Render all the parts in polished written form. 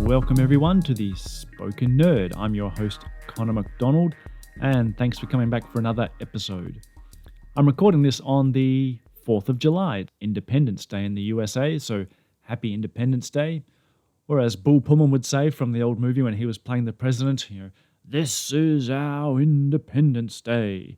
Welcome everyone to the Spoken Nerd. I'm your host, Connor McDonald, and thanks for coming back for another episode. I'm recording this on the 4th of July, Independence Day in the USA, so happy Independence Day. Or as Bull Pullman would say from the old movie when he was playing the president, this is our Independence Day.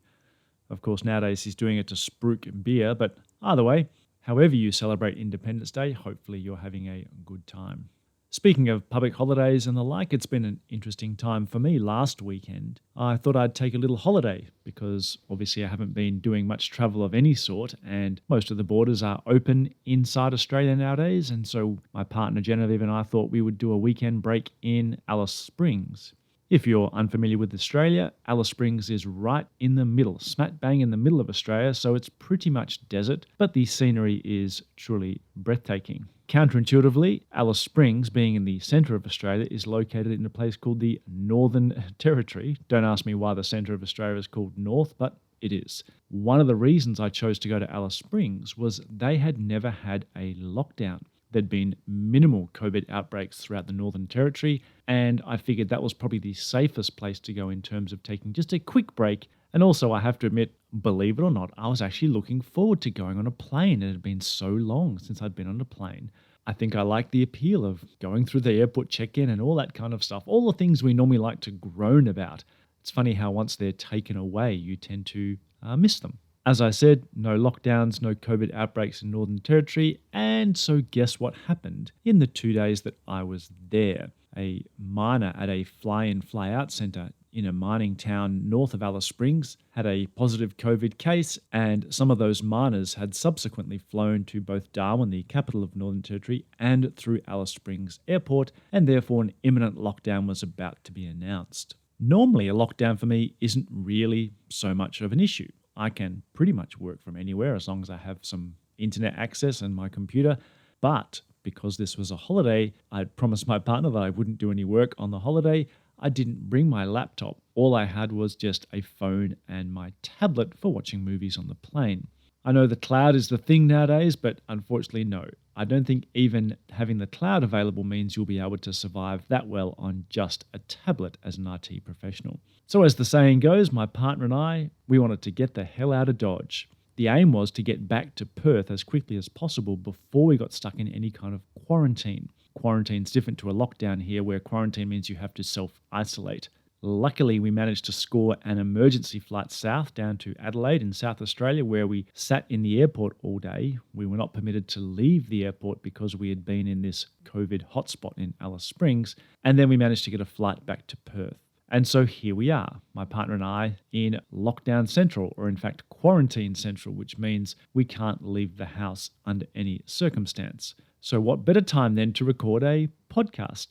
Of course, nowadays he's doing it to spruik beer, but either way, however you celebrate Independence Day, hopefully you're having a good time. Speaking of public holidays and the like, it's been an interesting time for me last weekend. I thought I'd take a little holiday because obviously I haven't been doing much travel of any sort and most of the borders are open inside Australia nowadays, and so my partner Genevieve and I thought we would do a weekend break in Alice Springs. If you're unfamiliar with Australia, Alice Springs is right in the middle, smack bang in the middle of Australia, so it's pretty much desert, but the scenery is truly breathtaking. Counterintuitively, Alice Springs, being in the centre of Australia, is located in a place called the Northern Territory. Don't ask me why the centre of Australia is called North, but it is. One of the reasons I chose to go to Alice Springs was they had never had a lockdown. There'd been minimal COVID outbreaks throughout the Northern Territory, and I figured that was probably the safest place to go in terms of taking just a quick break. And also, I have to admit, believe it or not, I was actually looking forward to going on a plane. It had been so long since I'd been on a plane. I think I like the appeal of going through the airport check-in and all that kind of stuff, all the things we normally like to groan about. It's funny how once they're taken away, you tend to miss them. As I said, no lockdowns, no COVID outbreaks in Northern Territory, and so guess what happened in the 2 days that I was there? A miner at a fly-in, fly-out centre in a mining town north of Alice Springs had a positive COVID case, and some of those miners had subsequently flown to both Darwin, the capital of Northern Territory, and through Alice Springs Airport, and therefore an imminent lockdown was about to be announced. Normally, a lockdown for me isn't really so much of an issue. I can pretty much work from anywhere as long as I have some internet access and my computer. But because this was a holiday, I'd promised my partner that I wouldn't do any work on the holiday. I didn't bring my laptop. All I had was just a phone and my tablet for watching movies on the plane. I know the cloud is the thing nowadays, but unfortunately, no. I don't think even having the cloud available means you'll be able to survive that well on just a tablet as an IT professional. So as the saying goes, my partner and I, we wanted to get the hell out of Dodge. The aim was to get back to Perth as quickly as possible before we got stuck in any kind of quarantine. Quarantine's different to a lockdown here, where quarantine means you have to self-isolate. Luckily, we managed to score an emergency flight south down to Adelaide in South Australia, where we sat in the airport all day. We were not permitted to leave the airport because we had been in this COVID hotspot in Alice Springs. And then we managed to get a flight back to Perth. And so here we are, my partner and I, in lockdown central, or in fact quarantine central, which means we can't leave the house under any circumstance. So what better time then to record a podcast?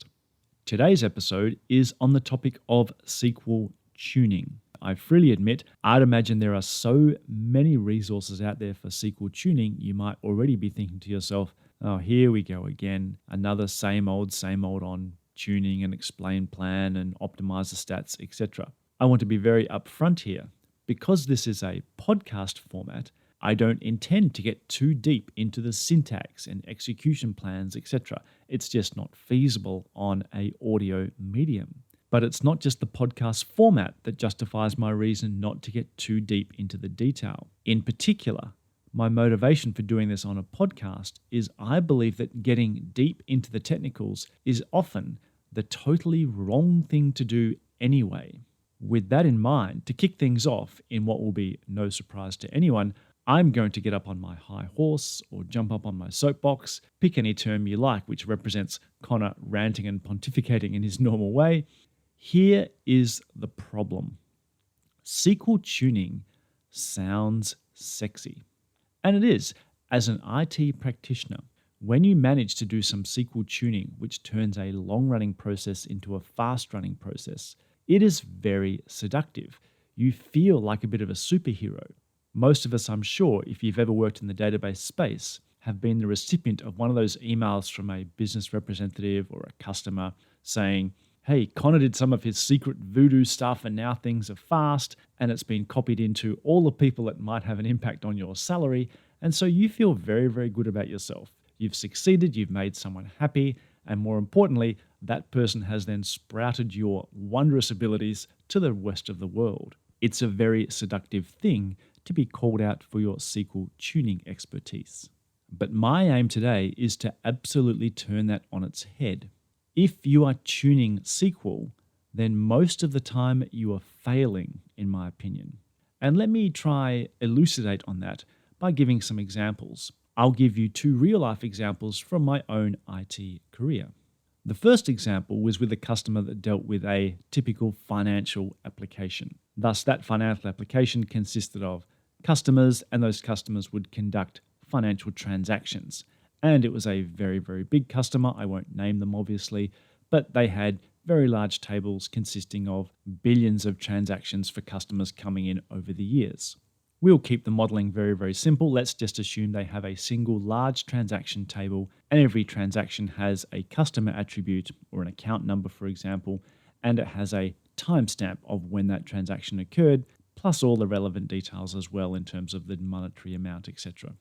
Today's episode is on the topic of SQL tuning. I freely admit, I'd imagine there are so many resources out there for SQL tuning, you might already be thinking to yourself, oh, here we go again, another same old on tuning and explain plan and optimize the stats, etc. I want to be very upfront here. Because this is a podcast format, I don't intend to get too deep into the syntax and execution plans, etc. It's just not feasible on an audio medium. But it's not just the podcast format that justifies my reason not to get too deep into the detail. In particular, my motivation for doing this on a podcast is I believe that getting deep into the technicals is often the totally wrong thing to do anyway. With that in mind, to kick things off in what will be no surprise to anyone, I'm going to get up on my high horse or jump up on my soapbox, pick any term you like which represents Connor ranting and pontificating in his normal way. Here is the problem. SQL tuning sounds sexy. And it is. As an IT practitioner, when you manage to do some SQL tuning, which turns a long-running process into a fast-running process, it is very seductive. You feel like a bit of a superhero. Most of us, I'm sure, if you've ever worked in the database space, have been the recipient of one of those emails from a business representative or a customer saying, hey, Connor did some of his secret voodoo stuff and now things are fast, and it's been copied into all the people that might have an impact on your salary, and so you feel very, very good about yourself. You've succeeded, you've made someone happy, And more importantly, that person has then sprouted your wondrous abilities to the rest of the world. It's a very seductive thing to be called out for your SQL tuning expertise. But my aim today is to absolutely turn that on its head. If you are tuning SQL, then most of the time you are failing, in my opinion. And let me try elucidate on that by giving some examples. I'll give you 2 real-life examples from my own IT career. The first example was with a customer that dealt with a typical financial application. Thus, that financial application consisted of customers, and those customers would conduct financial transactions. And it was a very, very big customer. I won't name them, obviously, but they had very large tables consisting of billions of transactions for customers coming in over the years. We'll keep the modeling very, very simple. Let's just assume they have a single large transaction table, and every transaction has a customer attribute or an account number, for example, and it has a timestamp of when that transaction occurred, plus all the relevant details as well in terms of the monetary amount, etc.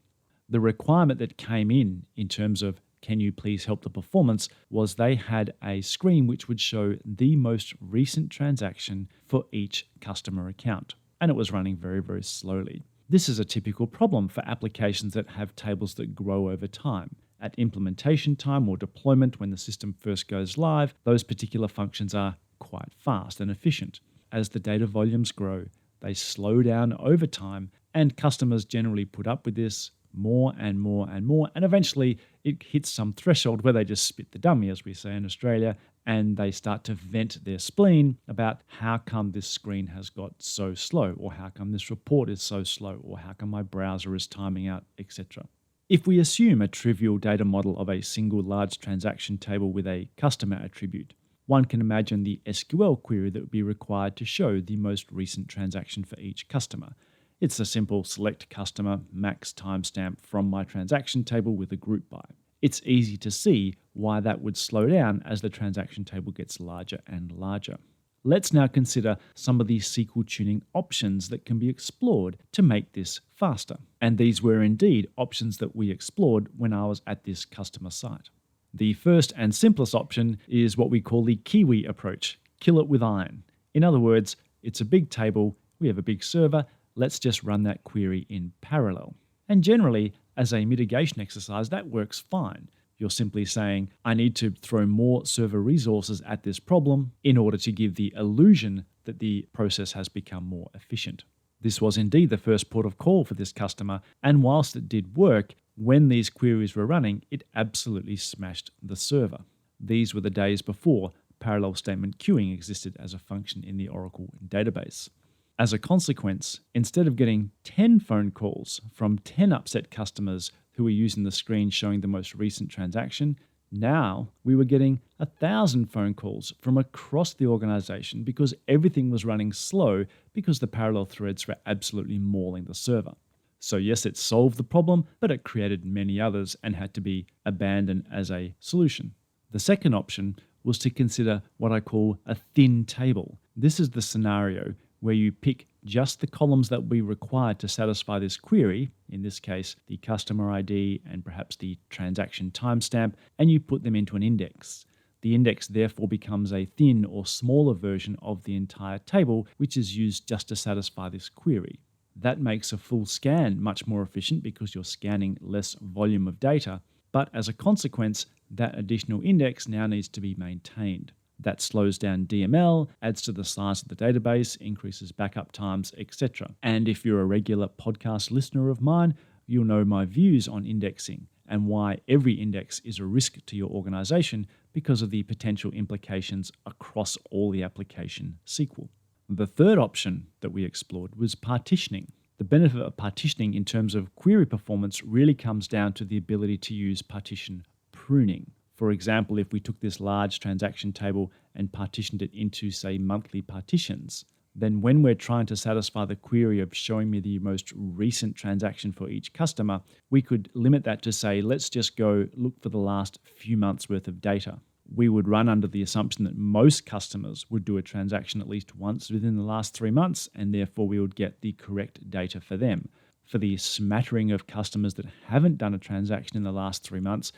The requirement that came in terms of can you please help the performance, was they had a screen which would show the most recent transaction for each customer account. And it was running very, very slowly. This is a typical problem for applications that have tables that grow over time. At implementation time or deployment, when the system first goes live, those particular functions are quite fast and efficient. As the data volumes grow, they slow down over time, and customers generally put up with this more and more and more, and eventually it hits some threshold where they just spit the dummy, as we say in Australia, and they start to vent their spleen about how come this screen has got so slow, or how come this report is so slow, or how come my browser is timing out, etc. If we assume a trivial data model of a single large transaction table with a customer attribute, one can imagine the SQL query that would be required to show the most recent transaction for each customer. It's a simple select customer max timestamp from my transaction table with a group by. It's easy to see why that would slow down as the transaction table gets larger and larger. Let's now consider some of the SQL tuning options that can be explored to make this faster. And these were indeed options that we explored when I was at this customer site. The first and simplest option is what we call the Kiwi approach, kill it with iron. In other words, it's a big table, we have a big server, let's just run that query in parallel. And generally, as a mitigation exercise, that works fine. You're simply saying, I need to throw more server resources at this problem in order to give the illusion that the process has become more efficient. This was indeed the first port of call for this customer, and whilst it did work, when these queries were running, it absolutely smashed the server. These were the days before parallel statement queuing existed as a function in the Oracle database. As a consequence, instead of getting 10 phone calls from 10 upset customers who were using the screen showing the most recent transaction, now we were getting 1,000 phone calls from across the organization because everything was running slow because the parallel threads were absolutely mauling the server. So yes, it solved the problem, but it created many others and had to be abandoned as a solution. The second option was to consider what I call a thin table. This is the scenario where you pick just the columns that will be required to satisfy this query, in this case, the customer ID and perhaps the transaction timestamp, and you put them into an index. The index therefore becomes a thin or smaller version of the entire table, which is used just to satisfy this query. That makes a full scan much more efficient because you're scanning less volume of data, but as a consequence, that additional index now needs to be maintained. That slows down DML, adds to the size of the database, increases backup times, etc. And if you're a regular podcast listener of mine, you'll know my views on indexing and why every index is a risk to your organization because of the potential implications across all the application SQL. The third option that we explored was partitioning. The benefit of partitioning in terms of query performance really comes down to the ability to use partition pruning. For example, if we took this large transaction table and partitioned it into, say, monthly partitions, then when we're trying to satisfy the query of showing me the most recent transaction for each customer, we could limit that to say, let's just go look for the last few months worth of data. We would run under the assumption that most customers would do a transaction at least once within the last 3 months, and therefore we would get the correct data for them. For the smattering of customers that haven't done a transaction in the last 3 months,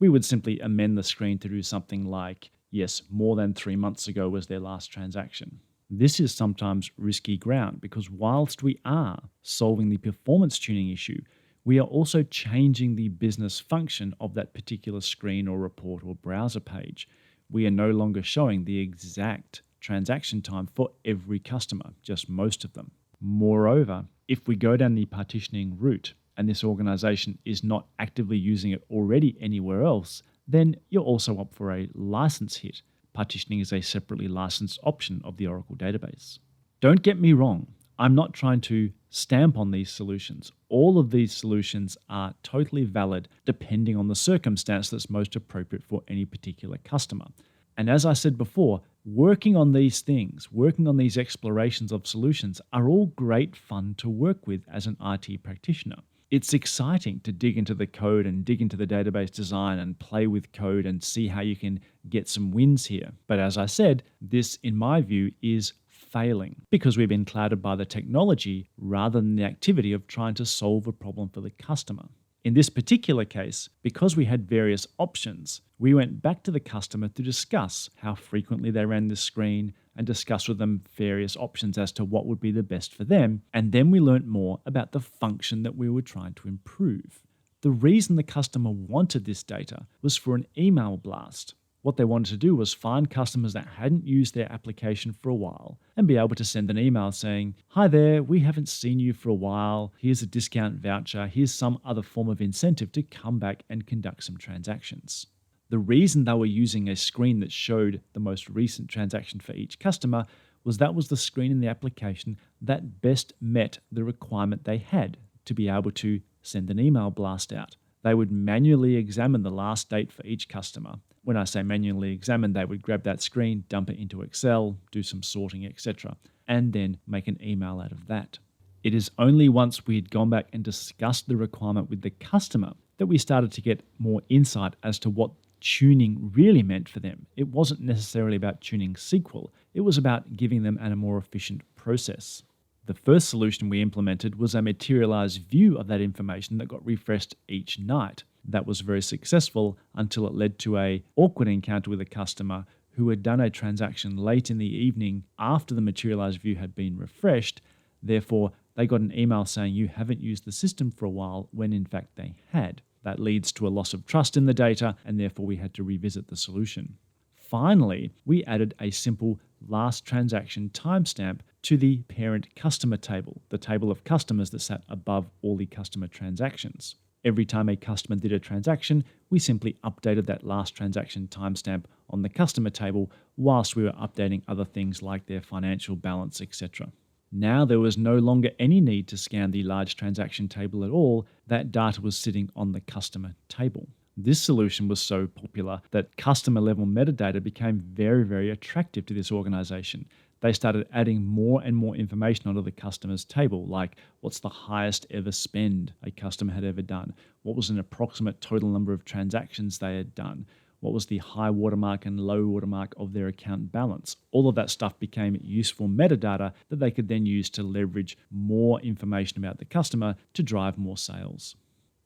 We would simply amend the screen to do something like, yes, more than 3 months ago was their last transaction. This is sometimes risky ground because whilst we are solving the performance tuning issue, we are also changing the business function of that particular screen or report or browser page. We are no longer showing the exact transaction time for every customer, just most of them. Moreover, if we go down the partitioning route and this organization is not actively using it already anywhere else, then you're also up for a license hit. Partitioning is a separately licensed option of the Oracle database. Don't get me wrong, I'm not trying to stamp on these solutions. All of these solutions are totally valid depending on the circumstance that's most appropriate for any particular customer. And as I said before, working on these things, working on these explorations of solutions are all great fun to work with as an IT practitioner. It's exciting to dig into the code and dig into the database design and play with code and see how you can get some wins here. But as I said, this, in my view, is failing because we've been clouded by the technology rather than the activity of trying to solve a problem for the customer. In this particular case, because we had various options, we went back to the customer to discuss how frequently they ran the screen and discuss with them various options as to what would be the best for them. And then we learnt more about the function that we were trying to improve. The reason the customer wanted this data was for an email blast. What they wanted to do was find customers that hadn't used their application for a while and be able to send an email saying, "Hi there, we haven't seen you for a while. Here's a discount voucher. Here's some other form of incentive to come back and conduct some transactions." The reason they were using a screen that showed the most recent transaction for each customer was that was the screen in the application that best met the requirement they had to be able to send an email blast out. They would manually examine the last date for each customer. When I say manually examine, they would grab that screen, dump it into Excel, do some sorting, etc., and then make an email out of that. It is only once we had gone back and discussed the requirement with the customer that we started to get more insight as to what tuning really meant for them. It wasn't necessarily about tuning SQL, it was about giving them a more efficient process. The first solution we implemented was a materialized view of that information that got refreshed each night. That was very successful until it led to an awkward encounter with a customer who had done a transaction late in the evening after the materialized view had been refreshed. Therefore, they got an email saying you haven't used the system for a while when in fact they had. That leads to a loss of trust in the data, and therefore we had to revisit the solution. Finally, we added a simple last transaction timestamp to the parent customer table, the table of customers that sat above all the customer transactions. Every time a customer did a transaction, we simply updated that last transaction timestamp on the customer table whilst we were updating other things like their financial balance, etc. Now there was no longer any need to scan the large transaction table at all. That data was sitting on the customer table. This solution was so popular that customer level metadata became very, very attractive to this organization. They started adding more and more information onto the customer's table, like what's the highest ever spend a customer had ever done, what was an approximate total number of transactions they had done, what was the high watermark and low watermark of their account balance. All of that stuff became useful metadata that they could then use to leverage more information about the customer to drive more sales.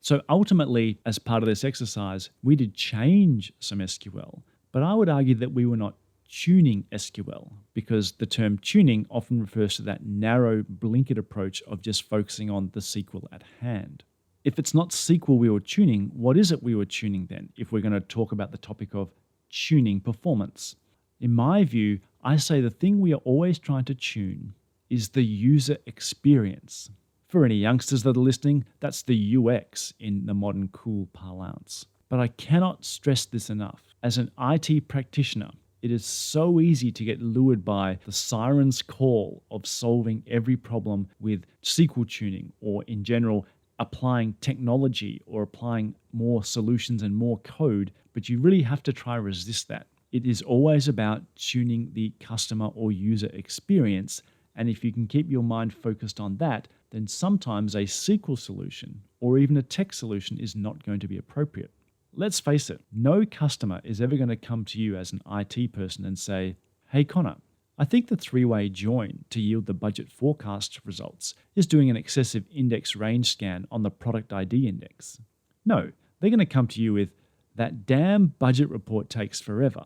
So ultimately, as part of this exercise, we did change some SQL, but I would argue that we were not tuning SQL because the term tuning often refers to that narrow, blinkered approach of just focusing on the SQL at hand. If it's not SQL we were tuning, what is it we were tuning then, if we're going to talk about the topic of tuning performance? In my view, I say the thing we are always trying to tune is the user experience. For any youngsters that are listening, that's the UX in the modern cool parlance. But I cannot stress this enough. As an IT practitioner, it is so easy to get lured by the siren's call of solving every problem with SQL tuning or in general applying technology or applying more solutions and more code, but you really have to try resist that. It is always about tuning the customer or user experience, and if you can keep your mind focused on that, then sometimes a SQL solution or even a tech solution is not going to be appropriate. Let's face it, no customer is ever going to come to you as an IT person and say, "Hey Connor, I think the three-way join to yield the budget forecast results is doing an excessive index range scan on the product ID index." No, they're going to come to you with, That damn budget report takes forever.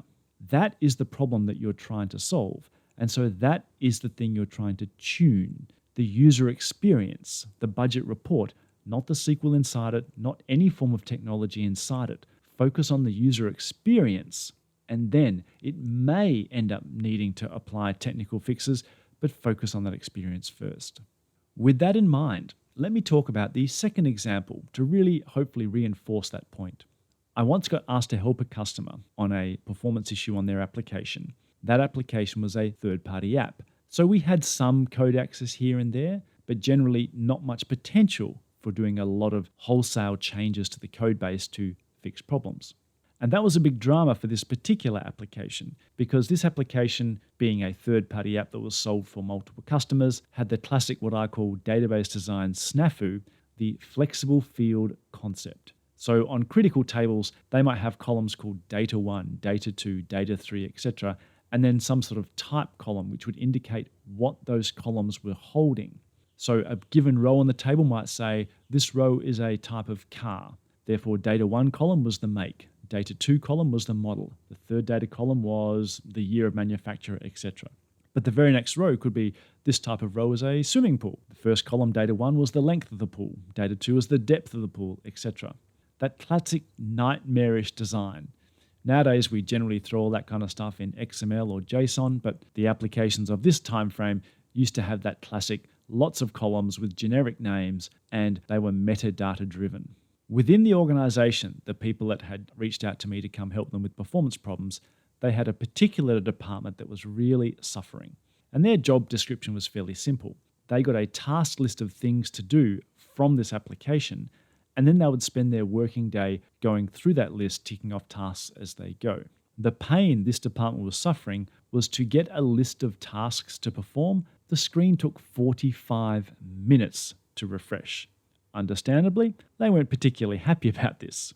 That is the problem that you're trying to solve. And so that is the thing you're trying to tune. The user experience, the budget report, not the SQL inside it, not any form of technology inside it. Focus on the user experience. And then it may end up needing to apply technical fixes, but focus on that experience first. With that in mind, let me talk about the second example to really hopefully reinforce that point. I once got asked to help a customer on a performance issue on their application. That application was a third-party app. So we had some code access here and there, but generally not much potential for doing a lot of wholesale changes to the code base to fix problems. And that was a big drama for this particular application because this application, being a third-party app that was sold for multiple customers, had the classic what I call database design snafu, the flexible field concept. So on critical tables, they might have columns called data 1, data 2, data 3, etc., and then some sort of type column which would indicate what those columns were holding. So a given row on the table might say, this row is a type of car. Therefore, data 1 column was the make. Data 2 column was the model. The third data column was the year of manufacture, etc. But the very next row could be this type of row is a swimming pool. The first column, data 1, was the length of the pool. Data 2 is the depth of the pool, etc. That classic nightmarish design. Nowadays, we generally throw all that kind of stuff in XML or JSON, but the applications of this time frame used to have that classic lots of columns with generic names, and they were metadata driven. Within the organization, the people that had reached out to me to come help them with performance problems, they had a particular department that was really suffering. And their job description was fairly simple. They got a task list of things to do from this application, and then they would spend their working day going through that list, ticking off tasks as they go. The pain this department was suffering was to get a list of tasks to perform. The screen took 45 minutes to refresh. Understandably, they weren't particularly happy about this.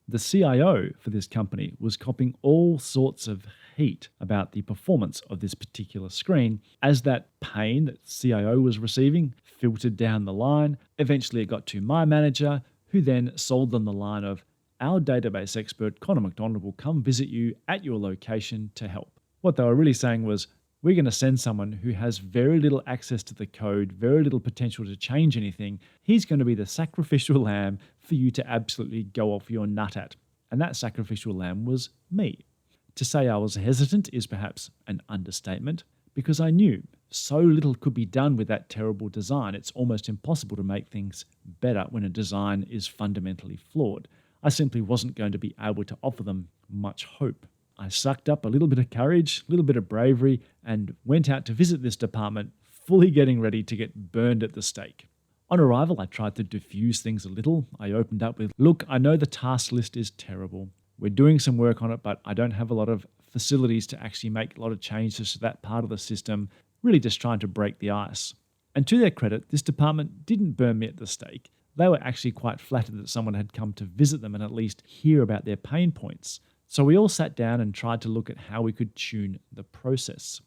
The CIO for this company was copping all sorts of heat about the performance of this particular screen as that pain that CIO was receiving filtered down the line. Eventually it got to my manager, who then sold them the line of, our database expert, Connor McDonald, will come visit you at your location to help. What they were really saying was, we're going to send someone who has very little access to the code, very little potential to change anything. He's going to be the sacrificial lamb for you to absolutely go off your nut at. And that sacrificial lamb was me. To say I was hesitant is perhaps an understatement, because I knew so little could be done with that terrible design. It's almost impossible to make things better when a design is fundamentally flawed. I simply wasn't going to be able to offer them much hope. I sucked up a little bit of courage, a little bit of bravery, and went out to visit this department, fully getting ready to get burned at the stake. On arrival, I tried to diffuse things a little. I opened up with, look, I know the task list is terrible. We're doing some work on it, but I don't have a lot of facilities to actually make a lot of changes to that part of the system, really just trying to break the ice. And to their credit, this department didn't burn me at the stake. They were actually quite flattered that someone had come to visit them and at least hear about their pain points. So we all sat down and tried to look at how we could tune the process.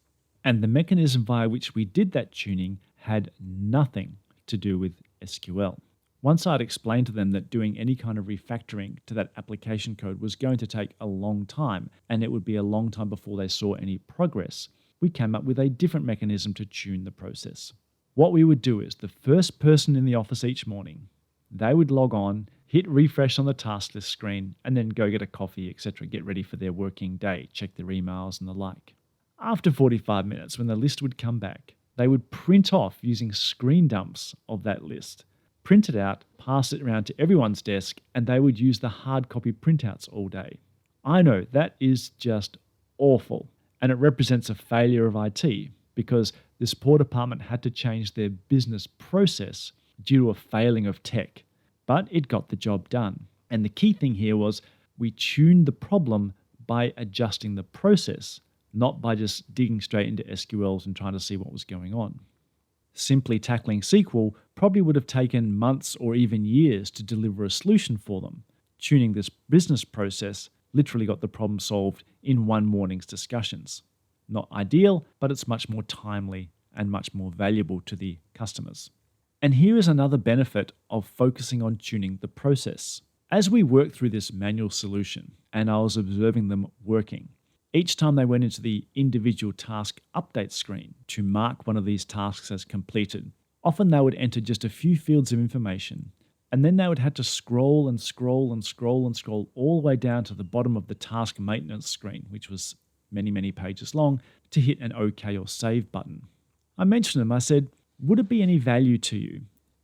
And the mechanism via which we did that tuning had nothing to do with SQL. Once I'd explained to them that doing any kind of refactoring to that application code was going to take a long time, and it would be a long time before they saw any progress, we came up with a different mechanism to tune the process. What we would do is the first person in the office each morning, they would log on, hit refresh on the task list screen, and then go get a coffee, etc., get ready for their working day, check their emails and the like. After 45 minutes, when the list would come back, they would print off using screen dumps of that list, print it out, pass it around to everyone's desk, and they would use the hard copy printouts all day. I know that is just awful, and it represents a failure of IT because this poor department had to change their business process due to a failing of tech. But it got the job done. And the key thing here was we tuned the problem by adjusting the process, not by just digging straight into SQLs and trying to see what was going on. Simply tackling SQL probably would have taken months or even years to deliver a solution for them. Tuning this business process literally got the problem solved in one morning's discussions. Not ideal, but it's much more timely and much more valuable to the customers. And here is another benefit of focusing on tuning the process. As we worked through this manual solution and I was observing them working, each time they went into the individual task update screen to mark one of these tasks as completed, often they would enter just a few fields of information, and then they would have to scroll and scroll and scroll and scroll all the way down to the bottom of the task maintenance screen, which was many, many pages long, to hit an OK or save button. I mentioned them. I said, would it be any value to you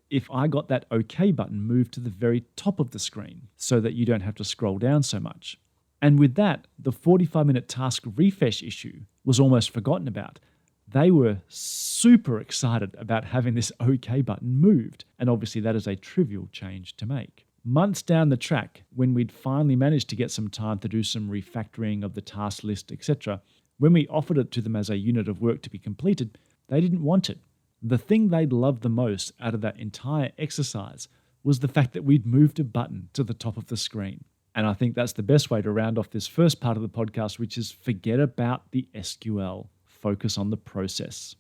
if I got that OK button moved to the very top of the screen so that you don't have to scroll down so much? And with that, the 45-minute task refresh issue was almost forgotten about. They were super excited about having this OK button moved, and obviously that is a trivial change to make. Months down the track, when we'd finally managed to get some time to do some refactoring of the task list, etc., when we offered it to them as a unit of work to be completed, they didn't want it. The thing they'd loved the most out of that entire exercise was the fact that we'd moved a button to the top of the screen. And I think that's the best way to round off this first part of the podcast, which is forget about the SQL. Focus on the process.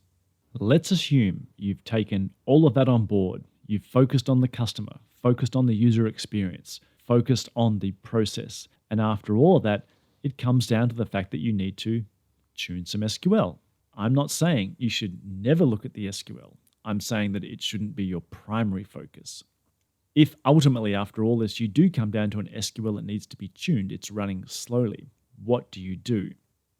Let's assume you've taken all of that on board. You've focused on the customer, focused on the user experience, focused on the process. And after all of that, it comes down to the fact that you need to tune some SQL. I'm not saying you should never look at the SQL. I'm saying that it shouldn't be your primary focus. If ultimately, after all this, you do come down to an SQL that needs to be tuned, it's running slowly, what do you do?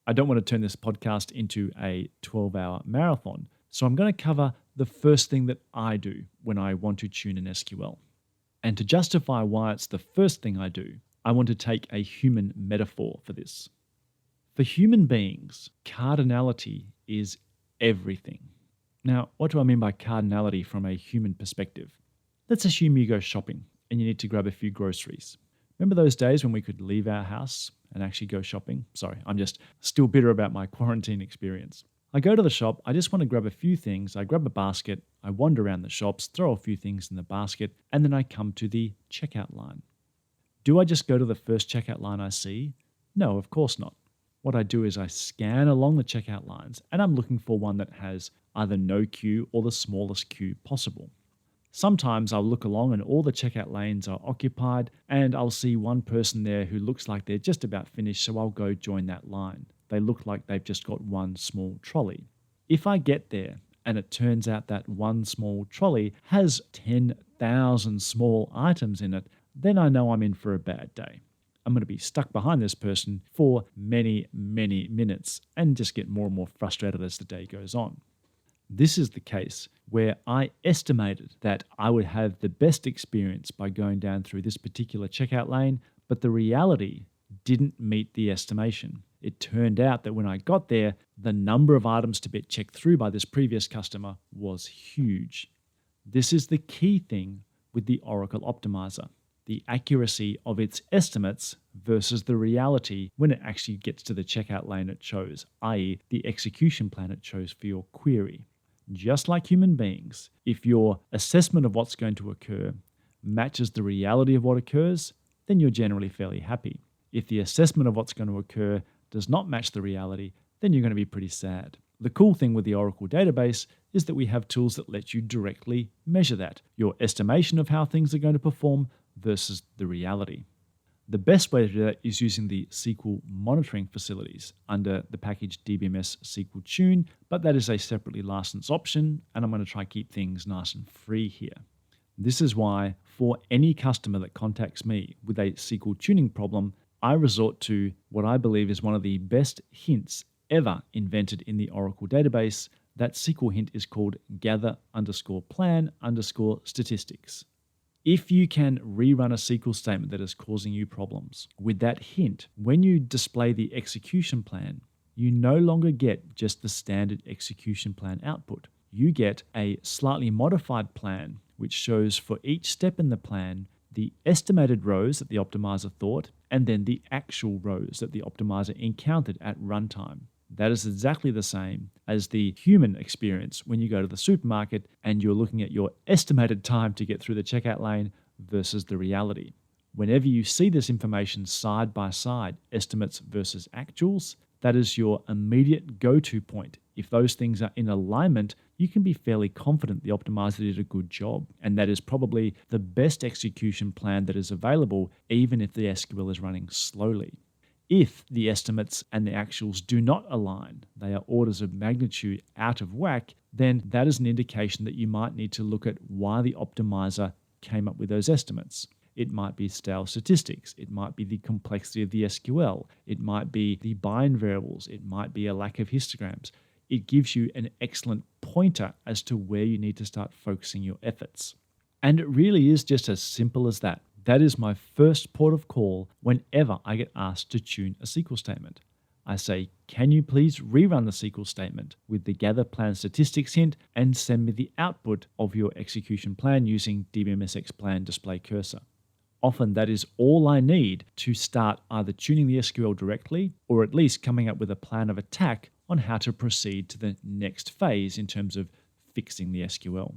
I don't want to turn this podcast into a 12-hour marathon, so I'm going to cover the first thing that I do when I want to tune an SQL. And to justify why it's the first thing I do, I want to take a human metaphor for this. For human beings, cardinality is everything. Now, what do I mean by cardinality from a human perspective? Let's assume you go shopping and you need to grab a few groceries. Remember those days when we could leave our house and actually go shopping? Sorry, I'm just still bitter about my quarantine experience. I go to the shop, I just want to grab a few things, I grab a basket, I wander around the shops, throw a few things in the basket, and then I come to the checkout line. Do I just go to the first checkout line I see? No, of course not. What I do is I scan along the checkout lines and I'm looking for one that has either no queue or the smallest queue possible. Sometimes I'll look along and all the checkout lanes are occupied and I'll see one person there who looks like they're just about finished, so I'll go join that line. They look like they've just got one small trolley. If I get there and it turns out that one small trolley has 10,000 small items in it, then I know I'm in for a bad day. I'm going to be stuck behind this person for many, many minutes and just get more and more frustrated as the day goes on. This is the case where I estimated that I would have the best experience by going down through this particular checkout lane, but the reality didn't meet the estimation. It turned out that when I got there, the number of items to be checked through by this previous customer was huge. This is the key thing with the Oracle Optimizer, the accuracy of its estimates versus the reality when it actually gets to the checkout lane it chose, i.e. the execution plan it chose for your query. Just like human beings, if your assessment of what's going to occur matches the reality of what occurs, then you're generally fairly happy. If the assessment of what's going to occur does not match the reality, then you're going to be pretty sad. The cool thing with the Oracle database is that we have tools that let you directly measure that, your estimation of how things are going to perform versus the reality. The best way to do that is using the SQL monitoring facilities under the package DBMS SQL Tune, but that is a separately licensed option, and I'm going to try to keep things nice and free here. This is why for any customer that contacts me with a SQL tuning problem, I resort to what I believe is one of the best hints ever invented in the Oracle database. That SQL hint is called gather_plan_statistics. If you can rerun a SQL statement that is causing you problems, with that hint, when you display the execution plan, you no longer get just the standard execution plan output. You get a slightly modified plan, which shows for each step in the plan, the estimated rows that the optimizer thought, and then the actual rows that the optimizer encountered at runtime. That is exactly the same as the human experience when you go to the supermarket and you're looking at your estimated time to get through the checkout lane versus the reality. Whenever you see this information side by side, estimates versus actuals, that is your immediate go-to point If those things are in alignment, you can be fairly confident the optimizer did a good job. And that is probably the best execution plan that is available, even if the SQL is running slowly. If the estimates and the actuals do not align, they are orders of magnitude out of whack, then that is an indication that you might need to look at why the optimizer came up with those estimates. It might be stale statistics. It might be the complexity of the SQL. It might be the bind variables. It might be a lack of histograms. It gives you an excellent pointer as to where you need to start focusing your efforts. And it really is just as simple as that. That is my first port of call whenever I get asked to tune a SQL statement. I say, can you please rerun the SQL statement with the gather plan statistics hint and send me the output of your execution plan using DBMSX plan display cursor. Often that is all I need to start either tuning the SQL directly or at least coming up with a plan of attack on how to proceed to the next phase in terms of fixing the SQL.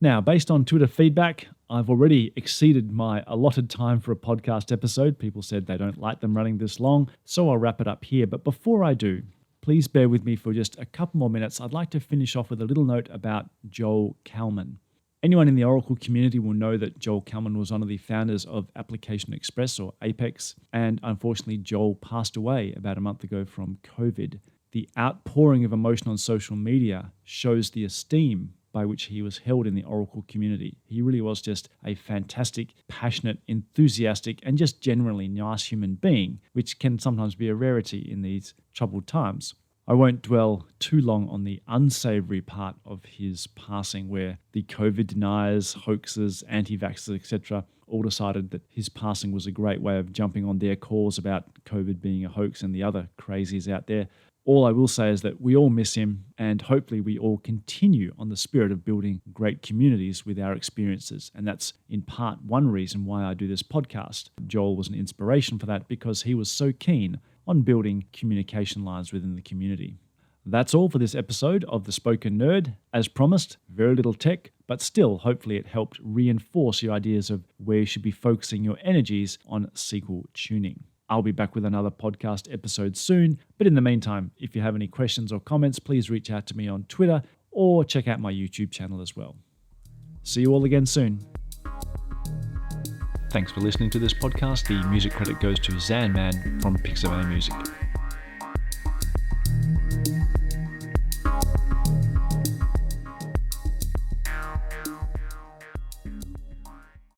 Now, based on Twitter feedback, I've already exceeded my allotted time for a podcast episode. People said they don't like them running this long, so I'll wrap it up here. But before I do, please bear with me for just a couple more minutes. I'd like to finish off with a little note about Joel Kalman. Anyone in the Oracle community will know that Joel Kalman was one of the founders of Application Express or Apex, and unfortunately Joel passed away about a month ago from COVID. The outpouring of emotion on social media shows the esteem by which he was held in the Oracle community. He really was just a fantastic, passionate, enthusiastic, and just generally nice human being, which can sometimes be a rarity in these troubled times. I won't dwell too long on the unsavory part of his passing, where the COVID deniers, hoaxers, anti-vaxxers, etc. all decided that his passing was a great way of jumping on their cause about COVID being a hoax and the other crazies out there. All I will say is that we all miss him, and hopefully we all continue on the spirit of building great communities with our experiences. And that's in part one reason why I do this podcast. Joel was an inspiration for that because he was so keen on building communication lines within the community. That's all for this episode of The Spoken Nerd. As promised, very little tech, but still, hopefully it helped reinforce your ideas of where you should be focusing your energies on SQL tuning. I'll be back with another podcast episode soon, but in the meantime, if you have any questions or comments, please reach out to me on Twitter or check out my YouTube channel as well. See you all again soon. Thanks for listening to this podcast. The music credit goes to Zanman from Pixabay Music.